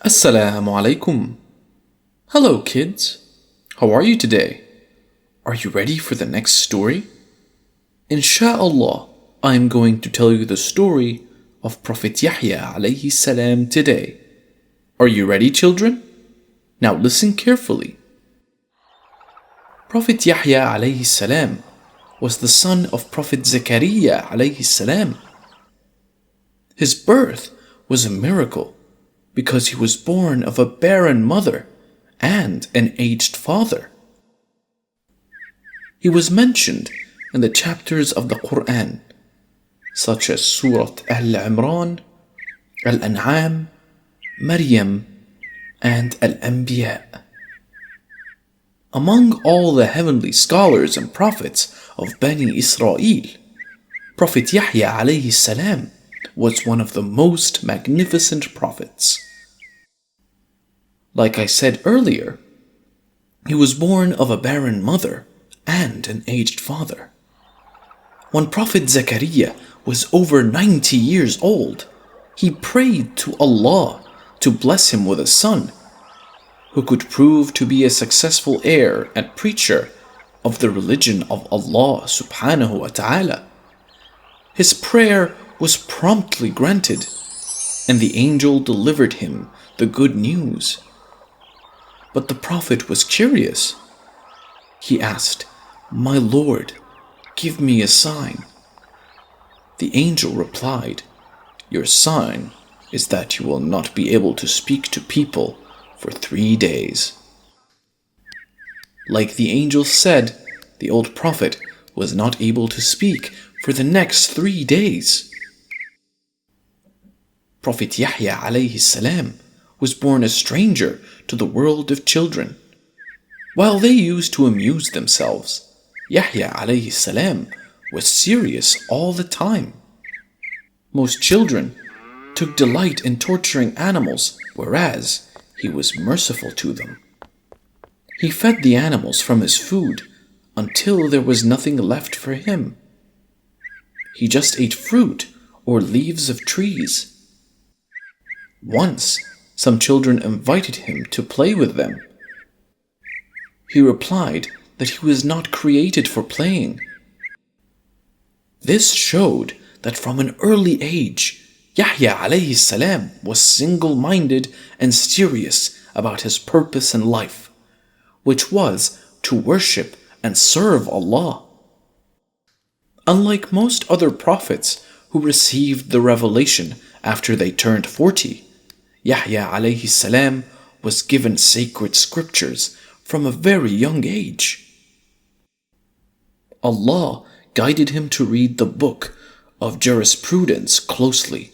As-salamu Alaykum. Hello kids. How are you today? Are you ready for the next story? Insha'Allah, I am going to tell you the story of Prophet Yahya alayhi salam today. Are you ready, children? Now listen carefully. Prophet Yahya alayhi salam was the son of Prophet Zakaria alayhi salam. His birth was a miracle because he was born of a barren mother and an aged father. He was mentioned in the chapters of the Quran, such as Surah Al-Imran, Al-An'am, Maryam, and Al-Anbiya. Among all the heavenly scholars and prophets of Bani Israel, Prophet Yahya alayhi salam was one of the most magnificent prophets. Like I said earlier, he was born of a barren mother and an aged father. When Prophet Zakaria was over 90 years old, he prayed to Allah to bless him with a son who could prove to be a successful heir and preacher of the religion of Allah subhanahu wa ta'ala. His prayer was promptly granted, and the angel delivered him the good news. But the Prophet was curious. He asked, "My Lord, give me a sign." The angel replied, "Your sign is that you will not be able to speak to people for 3 days." Like the angel said, the old prophet was not able to speak for the next 3 days. Prophet Yahya alayhi salam was born a stranger to the world of children. While they used to amuse themselves, Yahya alayhi salam was serious all the time. Most children took delight in torturing animals, whereas he was merciful to them. He fed the animals from his food until there was nothing left for him. He just ate fruit or leaves of trees. Once, some children invited him to play with them. He replied that he was not created for playing. This showed that from an early age, Yahya alayhi salam was single-minded and serious about his purpose in life, which was to worship and serve Allah. Unlike most other prophets who received the revelation after they turned 40, Yahya alayhi salam was given sacred scriptures from a very young age. Allah guided him to read the book of jurisprudence closely.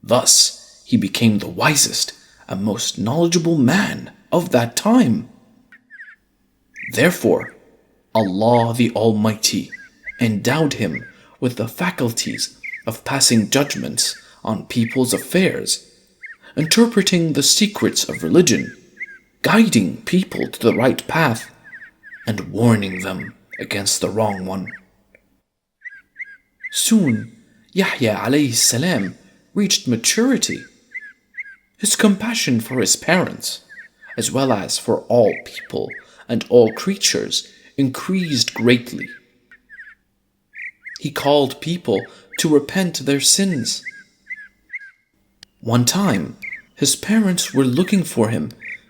Thus, he became the wisest and most knowledgeable man of that time. Therefore, Allah the Almighty endowed him with the faculties of passing judgments on people's affairs, interpreting the secrets of religion, guiding people to the right path, and warning them against the wrong one. Soon, Yahya alayhi salam reached maturity. His compassion for his parents, as well as for all people and all creatures, increased greatly. He called people to repent their sins. One time, his parents were looking for him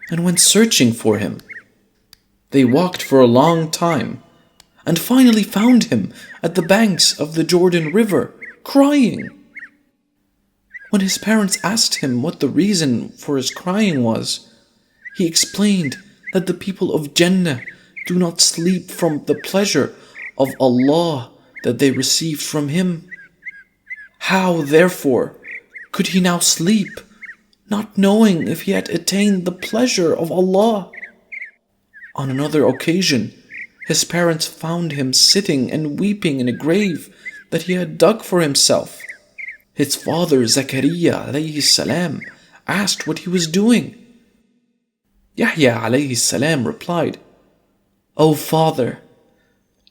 and went searching for him. They walked for a long time and finally found him at the banks of the Jordan River, crying. When his parents asked him what the reason for his crying was, he explained that the people of Jannah do not sleep from the pleasure of Allah that they received from him. How, therefore, could he now sleep, not knowing if he had attained the pleasure of Allah? On another occasion, his parents found him sitting and weeping in a grave that he had dug for himself. His father, Zakaria alayhi salam, asked what he was doing. Yahya alayhi salam replied, "O father,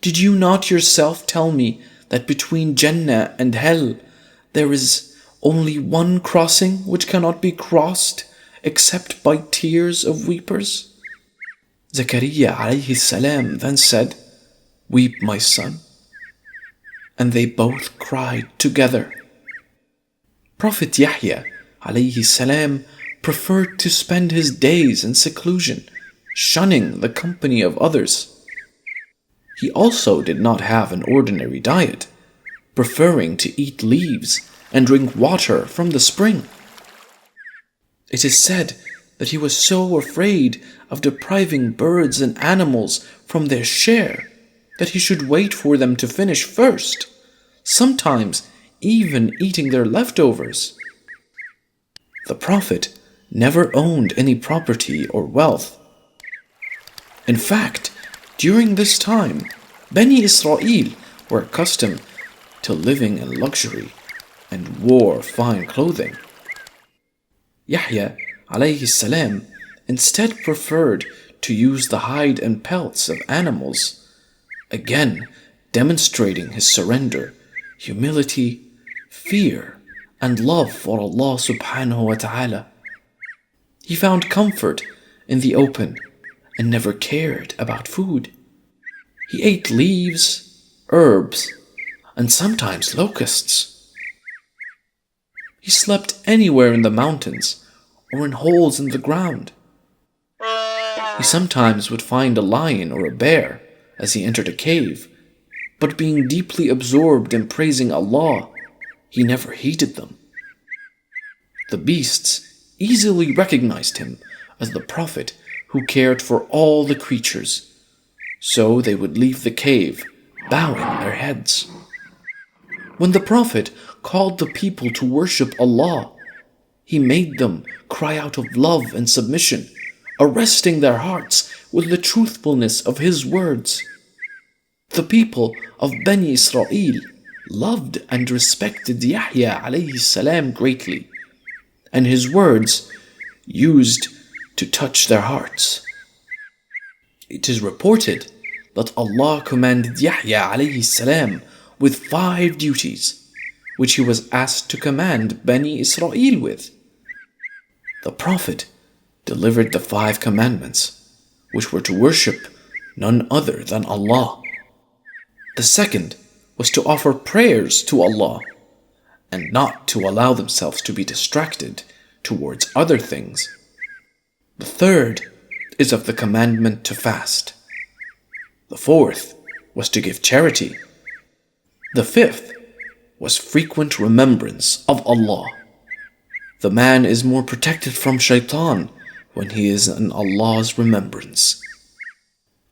did you not yourself tell me that between Jannah and Hell there is only one crossing which cannot be crossed except by tears of weepers? Zakaria alayhi salam then said, "Weep, my son." And they both cried together. Prophet Yahya alayhi salam preferred to spend his days in seclusion, shunning the company of others. He also did not have an ordinary diet, preferring to eat leaves and drink water from the spring. It is said that he was so afraid of depriving birds and animals from their share that he should wait for them to finish first, sometimes even eating their leftovers. The Prophet never owned any property or wealth. In fact, during this time, Bani Israel were accustomed to living in luxury and wore fine clothing. Yahya alayhi salam instead preferred to use the hide and pelts of animals, again demonstrating his surrender, humility, fear, and love for Allah subhanahu wa ta'ala. He found comfort in the open and never cared about food. He ate leaves, herbs, and sometimes locusts. He slept anywhere in the mountains or in holes in the ground. He sometimes would find a lion or a bear as he entered a cave, but being deeply absorbed in praising Allah, he never heeded them. The beasts easily recognized him as the Prophet who cared for all the creatures, so they would leave the cave, bowing their heads. When the Prophet called the people to worship Allah, he made them cry out of love and submission, arresting their hearts with the truthfulness of his words. The people of Bani Israel loved and respected Yahya alayhi salam greatly, and his words used to touch their hearts. It is reported that Allah commanded Yahya alayhi salam with 5 duties, which he was asked to command Bani Israel with. The Prophet delivered the 5 commandments, which were to worship none other than Allah. The second was to offer prayers to Allah, and not to allow themselves to be distracted towards other things. The third is of the commandment to fast. The fourth was to give charity. The fifth was frequent remembrance of Allah. The man is more protected from shaitan when he is in Allah's remembrance.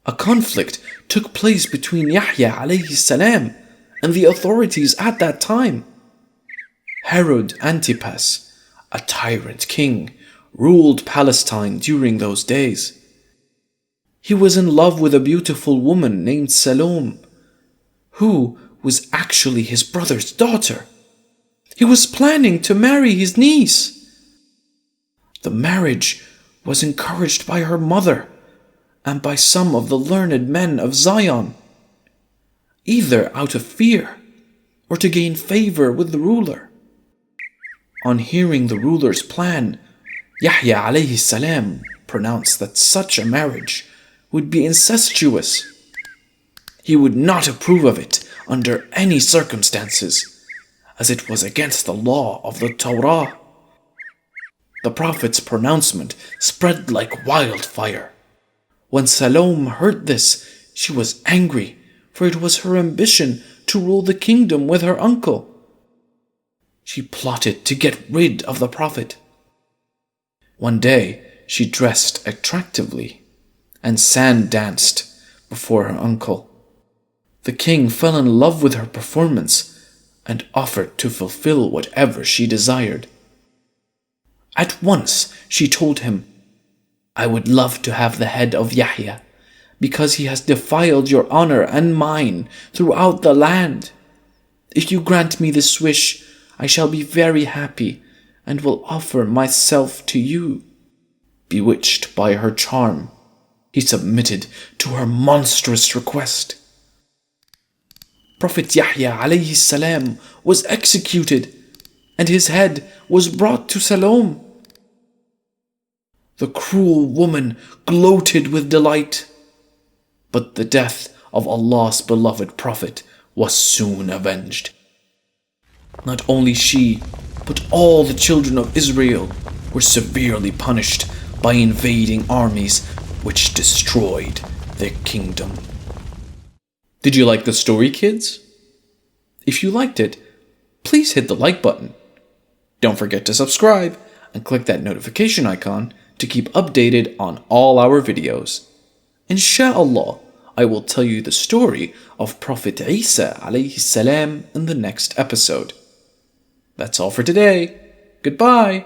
A conflict took place between Yahya alayhi salam and the authorities at that time. Herod Antipas, a tyrant king, ruled Palestine during those days. He was in love with a beautiful woman named Salome, who was actually his brother's daughter. He was planning to marry his niece. The marriage was encouraged by her mother and by some of the learned men of Zion, either out of fear or to gain favor with the ruler. On hearing the ruler's plan, Yahya alayhi salam pronounced that such a marriage would be incestuous. He would not approve of it under any circumstances, as it was against the law of the Torah. The Prophet's pronouncement spread like wildfire. When Salome heard this, she was angry, for it was her ambition to rule the kingdom with her uncle. She plotted to get rid of the Prophet. One day, she dressed attractively and sand danced before her uncle. The king fell in love with her performance and offered to fulfill whatever she desired. At once, she told him, "I would love to have the head of Yahya, because he has defiled your honor and mine throughout the land. If you grant me this wish, I shall be very happy and will offer myself to you." Bewitched by her charm, he submitted to her monstrous request. Prophet Yahya alayhi salam was executed, and his head was brought to Salome. The cruel woman gloated with delight. But the death of Allah's beloved Prophet was soon avenged. Not only she, but all the children of Israel were severely punished by invading armies which destroyed their kingdom. Did you like the story, kids? If you liked it, please hit the like button. Don't forget to subscribe and click that notification icon to keep updated on all our videos. Insha'Allah, I will tell you the story of Prophet Isa alayhi salam in the next episode. That's all for today. Goodbye.